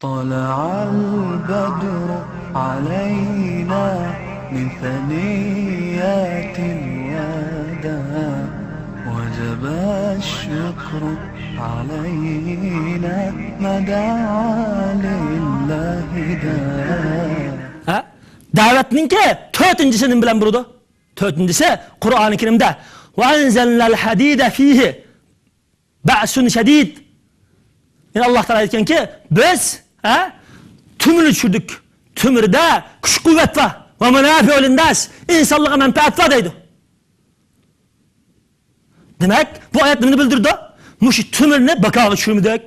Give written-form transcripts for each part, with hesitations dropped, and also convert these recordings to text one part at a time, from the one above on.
طلع البدر علينا من ثنيات الوداع وجب الشكر علينا ما دعا لله داع. Davetninki dördüncüsünün bilen burudu. Dördüncüsü Kur'an-ı Kerim'de وَاَنْزَلْنَا الْحَد۪يدَ ف۪يهِ بَعْسٌ شَد۪يدٍ. Yani Allah Teala etken ki biz tümürü düşürdük. Tümürde güç kuvvet var. Ve menafi olindas. İnsanlığa menfaat var deydi. Demek bu ayet ne bildirdi? Muş tümürünü bakağı düşürmüdük.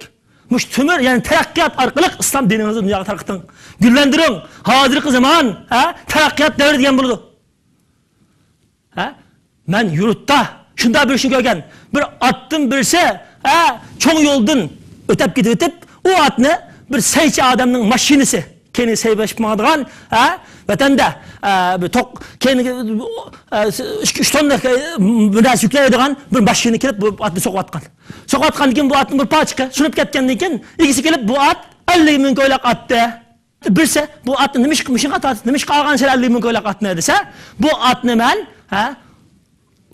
Muş tümür yani terakkiyat arkalık İslam dinimizi dünyaya tarqıtın. Güllendirin. Hazırkı zaman terakkiyat devri diyen buldu. Ben yurtta şunda bir şey görgen. Bir attım birisi çoğun yoldun ötep gidip o at ne? Bir seyçi adamın maşinisi. Kendi seybeşmağıdığın vatanda bir tok kendi 3 tonla biraz yükleyediğin bir maşini kelip bu atını soğatkan. Soğatkan diken bu atın bir paçka sürüp ketken diken ikisi kelip bu at 50 bin koylak attı. Birse bu atın nemiş kmışın at nemiş kalgan şey 50 bin koylak at ne dese bu at ne men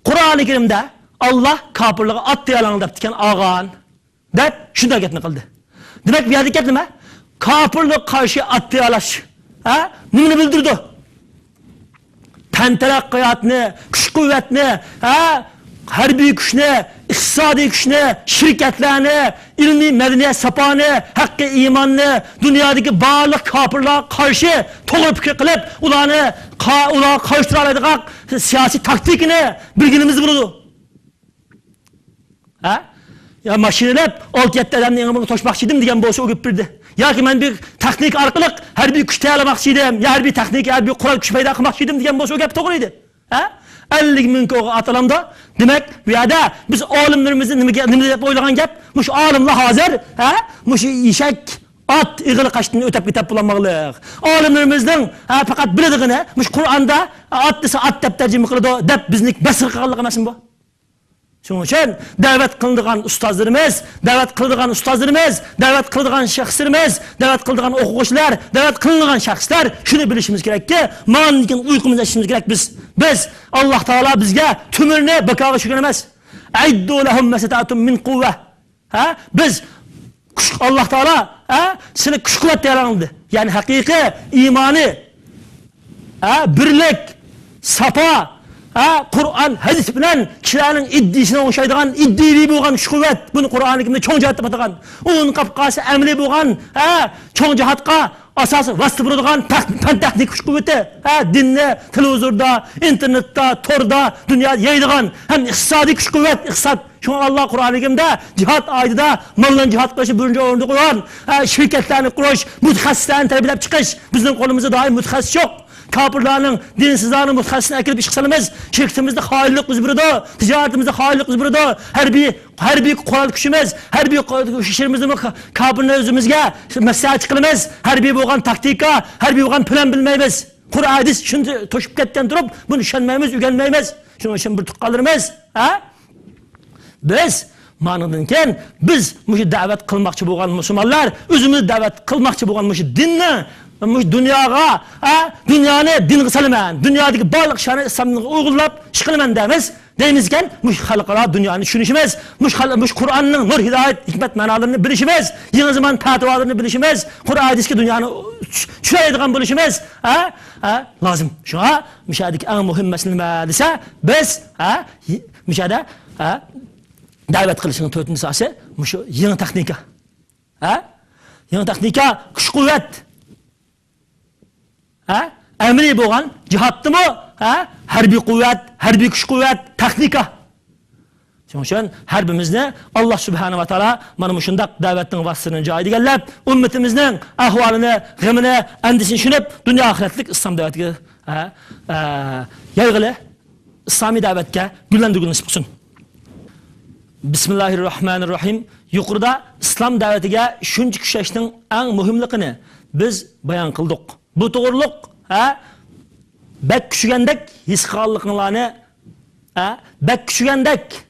Kur'an-ı Kerim'de Allah kapırlığı at diyalanı da diken ağan dep şunda getini kıldı. Demek bir yerde nime? Kapırlık karşı attığı alaş. Nümünü bildirdi. Tenterakkiyatını, güç kuvvetini, harbi güçünü, iktisadi güçünü, şirketlerini, ilmi medeniyet sapağını, hakkı imanını, dünyadaki bağlı kapırlığa karşı doğru fikir kılıp, ulanı karıştıralaydık siyasi taktikini bilginimizi buldu. Ya maşinelep alt yette adamın yanımını toşmakçıydım diyen bolsa o güppirdi. Ya ki ben bir teknik arkalık her bir güç tayalamakçıydım. Ya her bir teknik, her bir kural güç payda kılmakçıydım diyen bolsa o güp doğruydu. 50 bin koğu atalamda demek bir yada biz alimlerimizin nimede hep oylagan gep muş alimla hazır muş işek at ığılı kaçtığını ötep bitep bulanmağılık. Alimlerimizden fakat bilediğine muş Kur'an'da at dese at dep tercimi kılıdı dep bizlik besir kağıllık emesin bu. Şunun için davet kıldığan ustazlarımız, davet kıldığan şahslarımız, davet kıldığan okuyucular, davet kıldığan şahslar şunu bilişimiz gerek ki manikin uykumuza işimiz gerek biz Allah Teala bizge tümürüne bakağı şükürlemez. Aiddu lehum mesetatum min kuvve. Biz Allah Teala seni güç kuvvet yaranıldı. Yani hakiki imanı, birlik, safa, Kur'an, hadis bilen kişilerin iddisine oşaydıgan, iddili boğan güç kuvvet. Bunu Kur'an-ı Kerim'de çoğun cihatta batagan. Onun kapkası emli boğan, çoğun cihatka asası vasıtı buruduğun teknik güç kuvveti. Dinle, televizorda, internette, torda, dünyada yaydıgan. Hem iktisadi güç kuvvet, iktisat. Şunu Allah Kur'an-ı Kerim'de cihat aydıda mallan cihat kılışı birinci orunda koyan, şirketlerini kuruş, mütehassislerini terbiyelep çıkış. Bizim kolumuzda daim mütehassis yok. Kapırlarının, dinsizlerin mutkasına ekilip işkısalımız, şirketimizde hayırlık biz burada, ticaretimizde hayırlık biz burada, her bir kural küşümüz, her bir şişirimizde kapırın özümüzge mesleğe çıkılımız, her bir boğan taktika, her bir boğan plan bilmeyimiz. Kur'an hadis şunu toşup ketten durup, bunu üşenmeyimiz, ügenmeyimiz. Şunun için bir tıkkalırımız. Biz, manıdınken, biz müşü davet kılmakçı boğan Müslümanlar, özümüzü davet kılmakçı boğan müşü dinle, dünyaya, dünyanı din kısalımın, dünyadaki bağlık şanı İslam'ını uygulap şıkılımın demiz. Deyimizken, müş halkara dünyanı düşünüşümüz, müş Kur'an'ın nur, hidayet, hikmet manalarını bilişimiz, yeni zaman fetvalarını bilişimiz, Kur'an hadisi dünyanı çüreydiğen bilişimiz, lazım. Şuna, müşahedeki en mühim mesele ise, biz, müşahede, davet kılışının tövtünün sahası, yeni teknika. Yeni teknika, güç kuvvet. Emri boğan cihattı mı? Harbi kuvvet, harbi güç kuvvet, teknika. Şunun için harbimizde Allah Subhanahu ve Teala mana şundak davetning vasfını caydı gelip ümmetimizning ahvalini, g'imini, endisini tushunib dunyo ahiretlik İslam davatiga yayg'ili İslamiy davatga gullandirguni nasib qilsin. Bismillahirrahmanirrahim. Yuqorida İslam davatiga shuncha kuchashning eng muhimligini biz bayon qildik. Bu to'g'riliq bek kuchgandek his qilganliklarini bek kuchgandek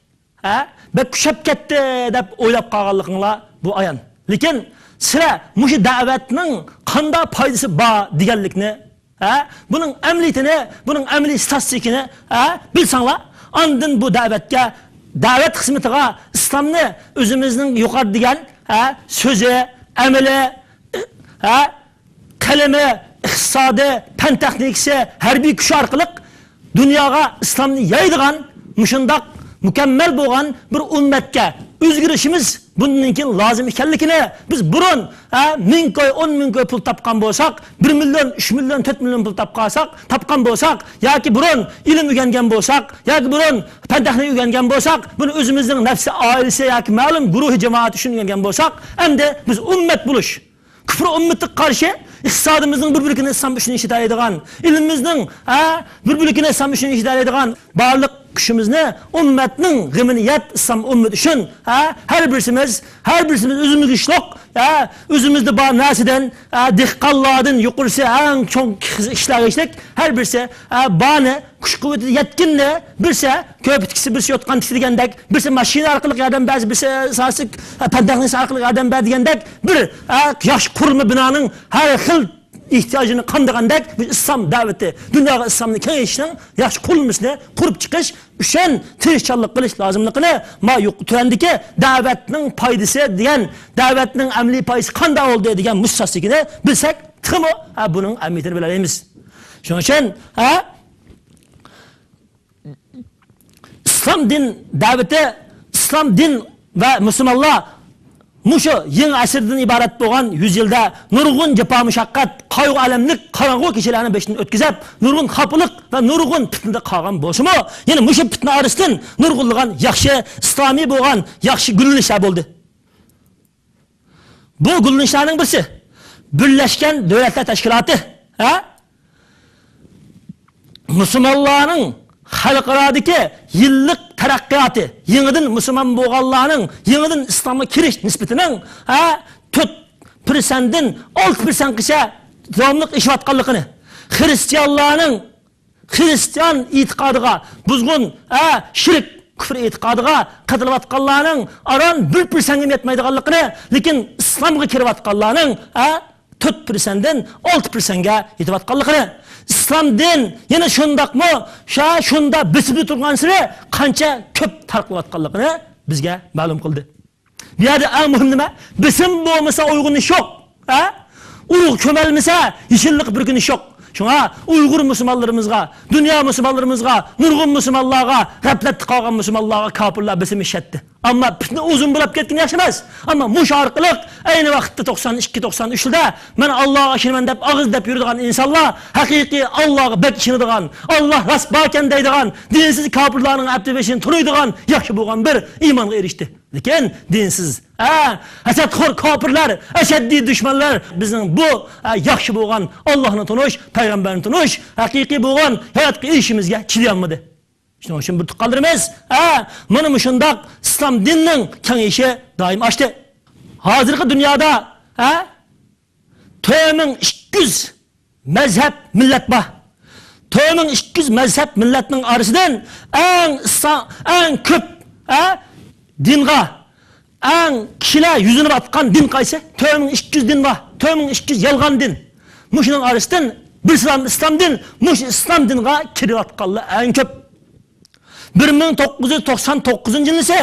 bek kuchab ketdi deb o'ylab qolganliginglar bu ayon. Lekin sizlar mushu da'vatning qanday foydasi bor deganlikni, buning amliyatini, buning amliy statistikini bilsanglar, ondan bu da'vatga, da'vat xizmatiga islomni o'zimizning yuqori degan so'zi, amali, qalami, iqtisodi, fan texnikasi, harbiy kuch orqali dunyoga islomni yaydigan, mushundaq mukammal bo'lgan bir ummatga o'zgarishimiz bundan keyin lozim ekanligini biz burun 1000 koy, 10 ming koy pul topgan bo'lsak, 1 million, 3 million, 4 million pul topgan bo'lsak, yoki burun ilm o'rgangan bo'lsak, yoki burun fan texnika o'rgangan bo'lsak, buni o'zimizning nafsi, oilasi yoki ma'lum guruhi jamoat uchun o'rgangan bo'lsak, endi biz ummat bo'lish, kufr ummatga qarshi iqtisodimizning bir-birini islom uchun ishlatadigan, ilmimizning bir-birini islom uchun ishlatadigan barliq kuchimizni ummatning g'imini yeb islom ummat uchun har birsimiz o'zimizga ishloq, o'zimizda bor narsadan dehqonlardan yuqorisi eng cho'ng ishlarishlik har birisi bani kuch quvvati yetkinni birisi ko'p tikisi birisi yotgan tikdigandek, birisi mashina orqali yordam berdi, birisi asosiy pandag'nis orqali yordam berdi degandek bir yosh qurma binoning har xil ihtiyojini qamdagandek biz islom da'vati, dunyoga islomni kengayishning yaxshi qurilmasini qurib chiqish uchun tirishchanlik qilish lozimligini ma yuqtirandiki da'vatning foydasi degan, da'vatning amaliy foydasi qanday bo'ldi degan mussasligini bilsak, timo buning ahamiyatini bilamiz. Shuning uchun islom din da'vati, islom din va musulmonlar mushu yeni asrdan iborat bo'lgan 100 yilda nurg'un jafo mushaqqat, qayg'u alamlik qorong'u kechalarni beshdan o'tkazib, nurg'un xafalık va nurg'un fitnada qolgan bo'lsa-mu, yana mushu fitna orasidan nurg'unlagan yaxshi islomiy bo'lgan yaxshi gullanishlar bo'ldi. Bu gullanishlarning birisi Birlashgan Davlatlar Tashkiloti, musulmonlarning xalqarodagi yillik taraqqiyoti, yangidan musulmon bo'lganlarning yangidan islomga kirish nisbatining 4%dan 6%gacha davomli ishlayotganligini, xristian e'tiqodiga buzg'un shirk kufr e'tiqodiga qatilayotganlarning aron 1%ga yetmaydiganligini, lekin islomga kirayotganlarning 4%dan 6%ga yetayotganligini, islom din yana shundaqmi, shunda bisib turgan siri qancha ko'p tarqalayotganligini bizga ma'lum qildi. Bu yerda eng muhim nima? Bisim bo'lmasa uyg'unish yo'q. Urug' ko'malmasa yeshillik bir kun yo'q. Shunga Uyg'ur musulmonlarimizga, dunyo musulmonlarimizga, nurg'un musulmonlarga, g'aflatda qolgan musulmonlarga kofirlar bisim ishatdi. Ammo fitna uzun bo'lib ketgan yaxshi emas. Ammo mush orqali ayni vaqtda 92-93 yilda men Allohga ishonaman deb og'iz deb yuradigan insonlar haqiqiy Allohga bek ishonadigan, Alloh ras barkan deydigan, dinsiz kofirlarning abdibeshini turuydigan yaxshi bo'lgan bir iymonga erishdi. Lekin dinsiz, hasadxo'r kofirlar, ashaddiy dushmanlar bizning bu yaxshi bo'lgan Allohni tunish, payg'ambarni tunish, haqiqiy bo'lgan hayotga erishishimizga chidayolmadi. Shuning uchun bir qoldiramiz. Mana shundoq islom dinining kengayishi doim ochdi. Hozirgi dunyoda 4200 mazhab millat bor. 4200 mazhab millatning orasidan eng ko'p dinga kishilar yuzini atgan din qaysi? 4200 din bor. 4200 yolg'on din. Mushuning orasidan bir islom din, mush islom dinga kirayotganlar eng ko'p. 1999 yilisi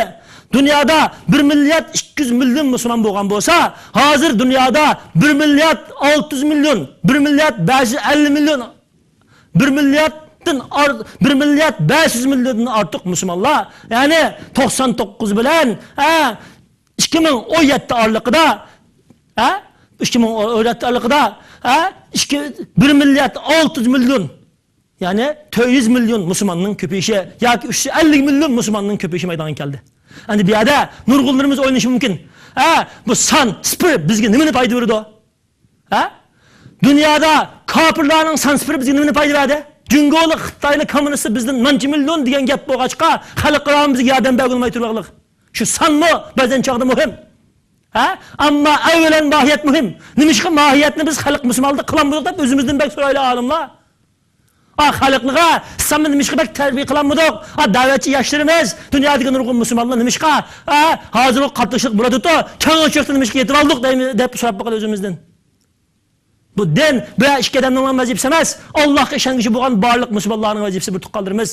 dunyoda 1 milliard 200 milyon musulmon bo'lgan bo'lsa, hozir dunyoda 1 milliard 600 milyon, 1 milliard 550 milyon, 1 milliard 500 milyondan ortiq musulmonlar, ya'ni 99 bilan 2017 oralig'ida 2017 oralig'ida 1 milliard 600 milyon, yani 400 milyon musulmonning ko'payishi yoki 350 milyon musulmonning ko'payishi maydonga keldi. Endi bu yerda nurg'unlarimiz o'ynashi mumkin. Bu son spir bizga nimani foyda berdi? Dunyoda kofirlarning son spiri bizga nimani foyda berdi? Jungolik Xitoylik kommunist bizdan 10 milyon degan gap bo'lg'achqa xalqaro bizga yordam berolmay turganlik. Shu sonmi ba'zan chog'da muhim. Ammo avvalan mohiyat muhim. Nimishqa mohiyatni biz xalq musulmonlik qilamiz deb o'zimizdan bak so'raylar olimlar. Xalqlığa İslamni nimishqa bak tarbiya qilanmidik? Da'vatchi yoshlarimiz, dunyodagi nurg'un musulmonlar nimishqa hozir qatnashib bo'ladi-ku, kengashlikda nimishqa yetib oldik deb so'rab boqadi o'zimizdan. Bu din bu ikki odamning vazifasi emas, Allohga ishonuvchi bo'lgan barliq musulmonlarning vazifasi bir tuqqandirmiz.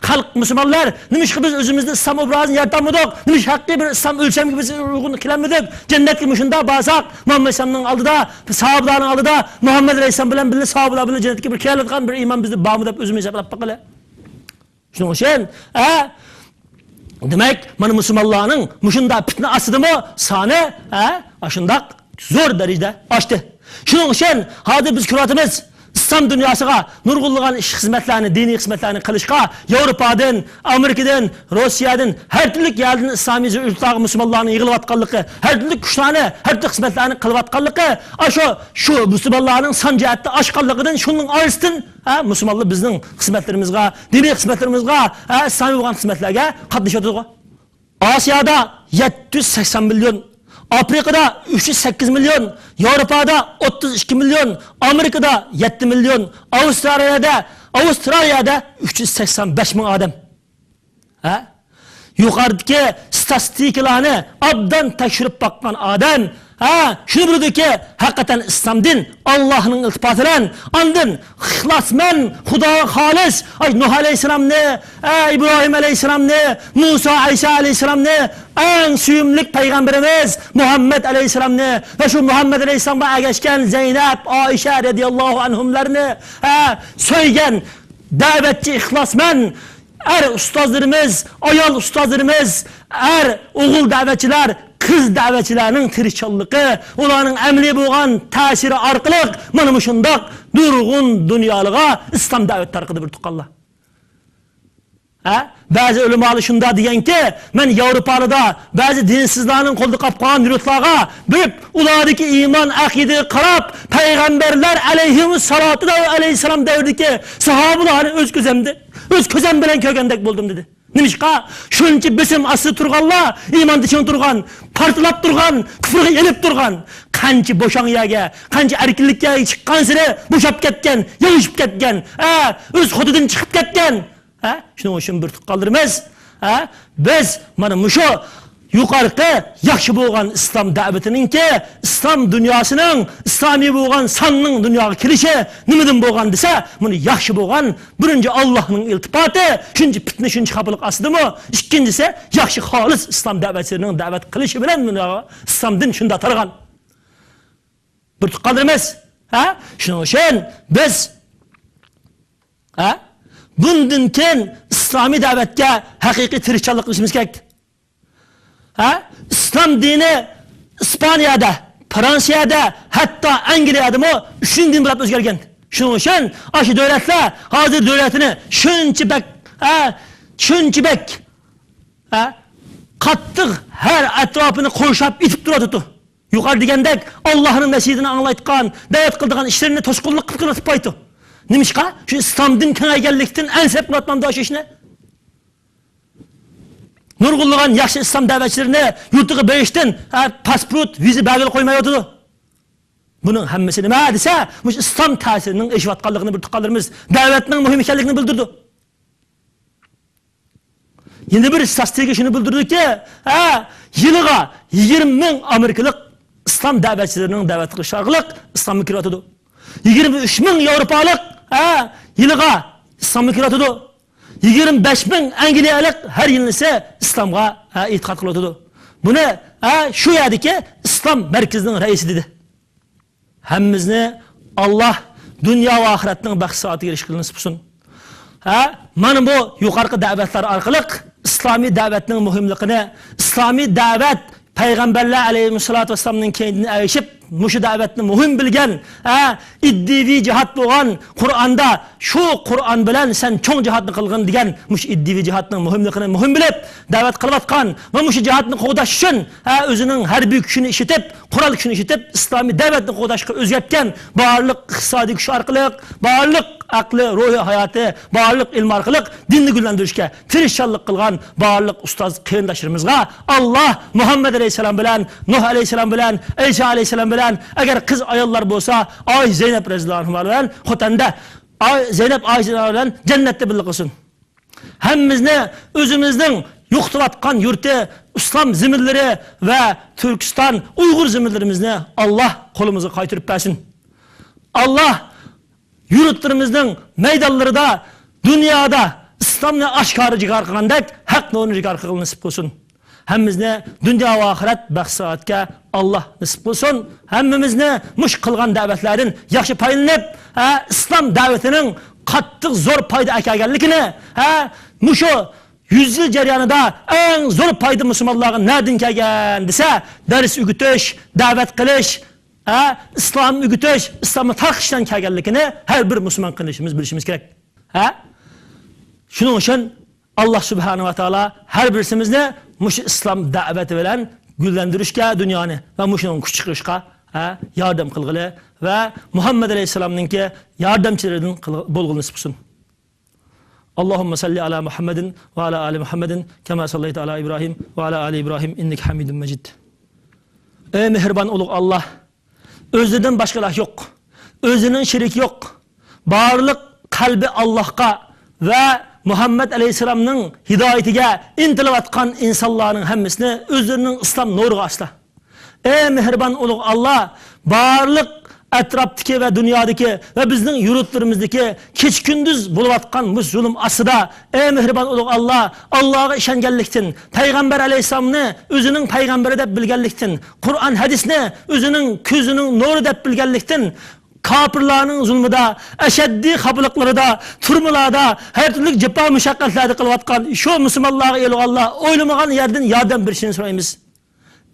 Xalq musulmonlar nimishqa biz o'zimizni islom obrazini yaratamidik? Nimish haqqi bir islom o'lchamiga biz uyg'un kelamidik? Jannatga mushunda borsak, Muhammad alayhisolamning oldida, sahobalarning oldida Muhammad alayhisolam bilan birga sahobalar bilan jannatga bir keladigan bir iymon bizni bormi deb o'zimiz hisoblab boqaylik. Shuning uchun, demak, mana musulmonlarning mushunda fitna ostidami soni, shundoq zo'r darajada oshdi. Shuning uchun hozir biz ko'ryapmiz, İslam dünyasına nurgulluğun iş hizmetlerini, dini hizmetlerini kılışka, Avrupa'dan, Amerika'dan, Rusya'dan, her türlü yerden İslami ülkelerin Müslümanların yığılıvatkallığı, her türlü kuşlarını, her türlü hizmetlerini kılıvatkallığı, şu Müslümanların sancıhatta aşkallığının şunun arasından, Müslümanlar bizim hizmetlerimizde, dini hizmetlerimizde, İslami olan hizmetlerine katlaşıyoruz. Asya'da 780 milyon, Afrika'da 308 milyon, Avrupa'da 32 milyon, Amerika'da 7 milyon, Avustralya'da 385 bin adam. Yukarıdaki statistikalarını abdan tekşirip bakman adam, şunu bildi ki hakikaten İslam din Allah'ın iltifatıyla andın ihlasmen Huda halis Nuh Aleyhisselam ne, İbrahim Aleyhisselam ne, Musa Aleyhisselam ne, en süyümlük peygamberimiz Muhammed Aleyhisselam ne ve şu Muhammed Aleyhisselam'a geçken Zeynep, Ayşe radiyallahu anhumlarını söyleyen davetçi ihlasmen ustazlarımız, ayol ustazlarımız, oğul davetçiler, kız davetçilerinin tirişçallığı, onların emli boğan tesiri arkalık, mana şundak durgun dünyalığa İslam davet tarqıdı bir tuqqanlar. Bazı ulamalar şunda degan ki, men Avrupalıda bazı dinsizlerin koldu kapqan yurtlarga bir ulardaki iman akide qarab, peygamberler aleyhissalatu aleyhisselam davridagi sahobalarni öz ko'zim bilan ko'rgandek bo'ldim dedi. Nimishqa? Shuncha bisim asli turganlar, iymon ichida turgan, partilab turgan, kufrga elib turgan, qancha bo'shonyaga, qancha erkinlikka chiqqan siri bo'shab ketgan, yig'ishib ketgan, o'z hududidan chiqib ketgan. Shuning uchun bir tuqqanlarimiz, biz mana mushu yuqorqi yaxshi bo'lgan islom da'vatininki islom dunyosining islomiy bo'lgan sonning dunyoga kirishi nimadan bo'lgan desa, buni yaxshi bo'lgan birinchi Allohning iltifoti, shuncha fitna, shuncha xafalık ostidami, ikkinchisi yaxshi xolis islom da'vatining da'vat qilishi bilan islom din shunda tarqan. Bir tuqqanlarimiz, shuning uchun biz bundan keyin islomiy da'vatga haqiqiy tirishchilik qilishimiz kerak. İslam dini İspaniyada, Fransiyada, hatta Angliyada mı 3. din bilab o'zgargan. Shuning uchun shu davlatlar hozir davlatini shunchalik qattiq har atrofini qo'shab itib turadi. Yuqori degandek Allohning masjidini anglayotgan, da'vat qiladigan ishlarini to'sqinlik qilib qo'ydi. Nimishqa? Shu islom din kengayganlikdan ansab qilayotgan dosh ishni nurgulluğun yaxshi islom da'vatchilarini yurtiga berishdan pasport, viza belgilab qo'ymayotdi. Buning hammasi nima desa, mush islom ta'sirining eshiyotganligini bir tuqqanlarimiz da'vatning muhim ekanligini bildirdi. Endi bir statistika shuni bildirdiki, yiliga 20 ming amerikalik islom da'vatchilarining da'vat qilish orqali islomga kiryotdi. 23 ming yevropalik yiliga islomga kiryotdi. 25 bin Angliyalik her yıl ise İslam'a itiqat qiladi. Buni şu yerdeki İslam merkezinin reisi dedi. Hammamizni Allah dünya ve ahiretning baxt saatiga erishishni nasib qilsin. Mana bu yuqorqi da'vatlar orqali islomiy da'vatning muhimligini, islomiy da'vat Peygamberler aleyhissalatu vesselam'ın kendini erişip muşu davetini muhim bilgen, iddivi cihat boğan Kur'an'da şu Kur'an bilen sen çoğun cihatını kılgın diyen muş iddivi cihatının muhimlikini muhim bilip davet kılvatkan ve muşu cihatını qoğdaş için özünün her büyük şunu işitip, kural şunu işitip İslami davetini qoğdaşkı özgetken bağırlık, iqtisadi güç arqılık, bağırlık, aklı, ruhi hayatı, bağırlık, ilm arqılık, dinni güllendirişke, tirişçallık kılgan bağırlık ustaz kıyındaşırımızga Allah Muhammed Aleyhisselam bilen, Nuh Aleyhisselam bilen, İsa Aleyhisselam bilen, eğer kız ayollar bolsa, ay Zeynep Rezillahu bilen, xotanda Zeynep Ayşe bilan jannatda birga qilsin. Hammamizni o'zimizning yo'qotayotgan yurti, islom ziminlari va Turkiston, Uyg'ur ziminlarimizni Alloh qo'limizga qaytirib bersin. Alloh yurtlarimizning maydonlarida, dunyoda islomni oshkora jigar qilgandek, haqni o'rni jigar qilib nasib qilsin. Hammamizni dunyo va oxirat baxsaatga Alloh nasib qilsin. Hammamizni mush qilgan da'vatlardan yaxshi foydalanib, islom da'vatining qattiq zo'r foyda kelganligini, mushu 100 yil jarayonida eng zo'r foyda musulmonlarga nadin kelgan desa, dars o'gitish, da'vat qilish, islom o'gitish, islomni tarqishdan kelganligini har bir musulmon bilishimiz kerak. Shuning uchun Alloh subhanahu va taolo har birimizni mush islom da'vati bilan gullantirishga dunyoni va mushning kuch chiqarishga yordam qilg'ili va Muhammad alayhisolamningki yordamchilaridan bo'lg'ini nasib qilsin. Allahumma salli ala Muhammadin va ala ali Muhammadin kama sallayta ala Ibrahim va ala ali Ibrahim innaka Hamidum Majid. Ey mehribon ulug' Alloh, o'zidan boshqalar yo'q. O'zining sheriki yo'q. Barliq qalbi Allohga va Muhammad alayhisolamning hidoyatiga intilayotgan insonlarning hammasini o'zlarining islom nuriga ochdi. Ey mehribon ulug' Alloh, barliq atrofdagi va dunyodagi va bizning yurtlarimizdagi kech-kunduz bo'layotgan bu zulm ostida ey mehribon ulug' Alloh, Allohga ishonganlikdan, payg'ambar alayhisolamni o'zining payg'ambari deb bilganlikdan, Qur'on hadisni o'zining ko'zining nuri deb bilganlikdan, kafirlarning zulmida, ashaddiy xafalıqlarida, turmalarda, her türlü jafo mushaqqatlarda qilayotgan shu musulmonlarga ey Alloh, o'ylamagan yerdan yordam berishini so'raymiz.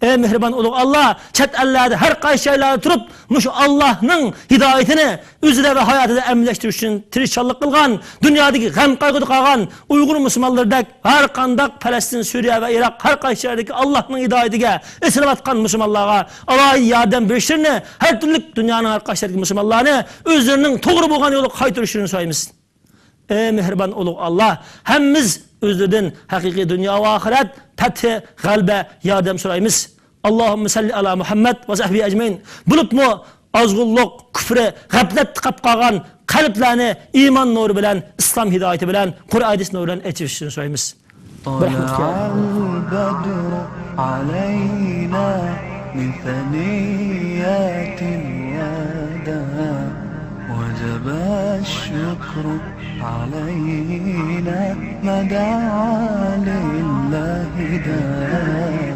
Ey mehribon ulug' Alloh, chet ellarda har qaysi joylarda turib, mushu Allohning hidoyatini o'zida va hayotida amlashtirish uchun tirishchilik qilgan, dunyodagi g'am qayg'uda qolgan Uyg'ur musulmonlardek har qanday Falastin, Suriya va Iroq har qaysi joydagi Allohning hidoyatiga esilayotgan musulmonlarga Alloh yordam berishini, har turli dunyoning har qaysi joydagi musulmonlarni o'zlarining to'g'ri bo'lgan yo'lga qaytarishini so'raymiz. Ey mehribon ulug' Alloh, hammamiz o'zlaridan haqiqiy dunyo va oxirat fath, g'alaba, yordam so'raymiz. Allohumma salli ala Muhammad va sahbihi ajmain. Bulutmu azg'ulluq, kufri, g'aflat tiqab qolgan qalblarni iymon nuri bilan, islom hidoyati bilan, Qur'on hadis nuri bilan echishni so'raymiz. وجب الشكر علينا ما دعا لله داعٍ